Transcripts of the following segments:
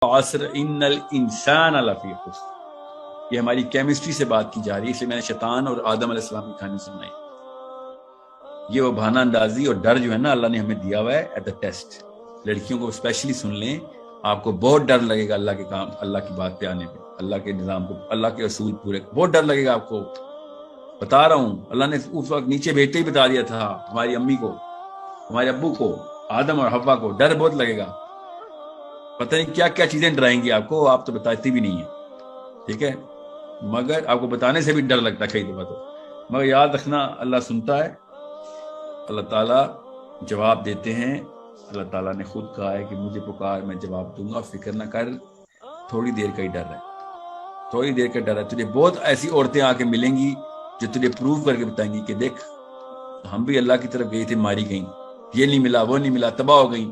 عصر ان الانسان لفی خسر، یہ ہماری کیمسٹری سے بات کی جا رہی ہے، اس لیے میں نے شیطان اور آدم علیہ السلام کی کہانی سنائی۔ یہ وہ بہانہ اندازی اور ڈر جو ہے نا اللہ نے ہمیں دیا ہوا ہے ایٹ دا ٹیسٹ۔ لڑکیوں کو اسپیشلی سن لیں، آپ کو بہت ڈر لگے گا اللہ کے کام، اللہ کی بات پہ آنے پہ، اللہ کے نظام کو، اللہ کے اصول پورے، بہت ڈر لگے گا آپ کو، بتا رہا ہوں۔ اللہ نے اس وقت نیچے بیٹھتے ہی بتا دیا تھا ہماری امی کو، ہمارے ابو کو، آدم اور حوا کو، ڈر بہت لگے گا، پتہ نہیں کیا کیا چیزیں ڈرائیں گی آپ کو، آپ تو بتاتی بھی نہیں ہیں، ٹھیک ہے، مگر آپ کو بتانے سے بھی ڈر لگتا ہے کئی دفعہ تو، مگر یاد رکھنا اللہ سنتا ہے، اللہ تعالیٰ جواب دیتے ہیں۔ اللہ تعالیٰ نے خود کہا ہے کہ مجھے پکار میں جواب دوں گا، فکر نہ کر، تھوڑی دیر کا ہی ڈر ہے، تھوڑی دیر کا ڈر ہے۔ تجھے بہت ایسی عورتیں آ کے ملیں گی جو تجھے پروف کر کے بتائیں گی کہ دیکھ ہم بھی اللہ کی طرف گئی تھے، ماری گئیں، یہ نہیں ملا، وہ نہیں ملا، تباہ ہو گئیں،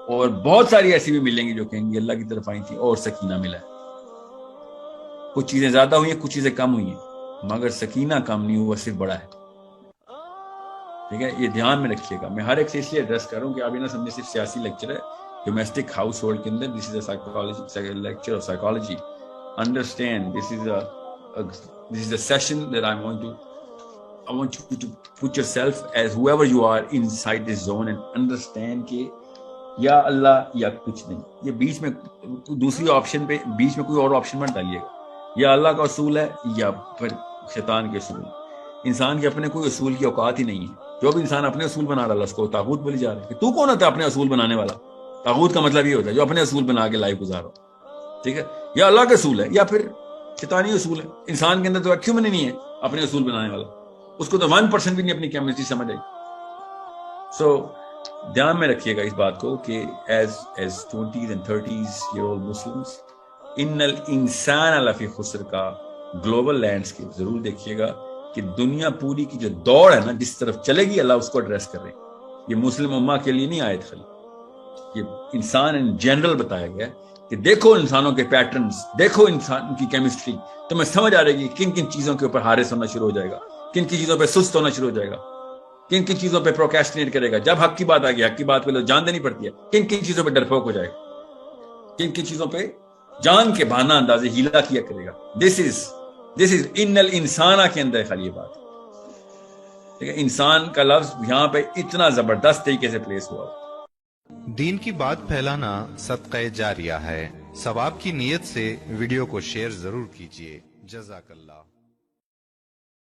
اور بہت ساری ایسی بھی ملیں گی جو کہیں گی اللہ کی طرف آئی تھی اور سکینہ ملا ہے۔ کچھ چیزیں زیادہ ہوئی ہیں، کچھ چیزیں کم ہوئی ہیں، مگر سکینہ کم نہیں ہوا، صرف بڑا ہے، ٹھیک ہے، یہ دھیان میں رکھیے گا۔ میں ہر ایک سے اس لیے ایڈریس کر رہا ہوں کہ آپ یہ نہ سمجھے صرف سیاسی لیکچر ہے، ڈومیسٹک ہاؤس ہولڈ کے اندر، this is a psychology lecture of psychology, understand this is a session that I want to I want you to put yourself as whoever you are inside this zone and understand کہ یا اللہ یا کچھ نہیں، یہ بیچ میں دوسری option پہ بیچ میں کوئی اور آپشن مت ڈالیے گا، یا اللہ کا اصول ہے یا پھر شیطان کے اصول۔ انسان کے اپنے کوئی اصول کی اوقات ہی نہیں ہے، جو بھی انسان اپنے اصول بنا رہا ہے اس کو طاغوت بولی جا رہا ہے کہ تو کون ہوتا ہے اپنے اصول بنانے والا؟ طاغوت کا مطلب یہ ہوتا ہے جو اپنے اصول بنا کے لائف گزارا، ٹھیک ہے، یا اللہ کا اصول ہے یا پھر شیطانی اصول ہے۔ انسان کے اندر تو ایکچوئلی نہیں ہے اپنے اصول بنانے والا، اس کو تو 1% بھی نہیں اپنی کیمسٹری سمجھ آئی۔ سو دھیان میں رکھیے گا اس بات کو کہ as 20s and 30s year old Muslims ان الانسان لفی خسر کا گلوبل لینڈسکیپ ضرور دیکھیے گا کہ دنیا پوری کی جو دوڑ ہے نا جس طرف چلے گی اللہ اس کو ایڈریس کر رہے ہیں۔ یہ مسلم امہ کے لیے نہیں آیت خالی، یہ انسان ان جنرل بتایا گیا ہے کہ دیکھو انسانوں کے پیٹرنز، دیکھو انسان کی کیمسٹری، تمہیں سمجھ آ رہے گی کن کن چیزوں کے اوپر حارس ہونا شروع ہو جائے گا، کن کی چیزوں پہ سست ہونا شروع ہو جائے گا، کن کن چیزوں پہ پروکیسٹینیٹ کرے گا۔ جب حق کی بات آ گئی، حق کی بات پہ لوگ جان دینی پڑتی ہے، کن کن چیزوں پہ ڈرپوک ہو جائے گا، کن کن چیزوں پہ جان کے بہانہ اندازی ہیلا کیا کرے گا۔ دس از ان الانسانہ کے اندر خالی یہ بات، ٹھیک ہے، انسان کا لفظ یہاں پہ اتنا زبردست طریقے سے پلیس ہوا۔ دین کی بات پھیلانا صدقہ جاریہ ہے، ثواب کی نیت سے ویڈیو کو شیئر ضرور کیجیے۔ جزاک اللہ۔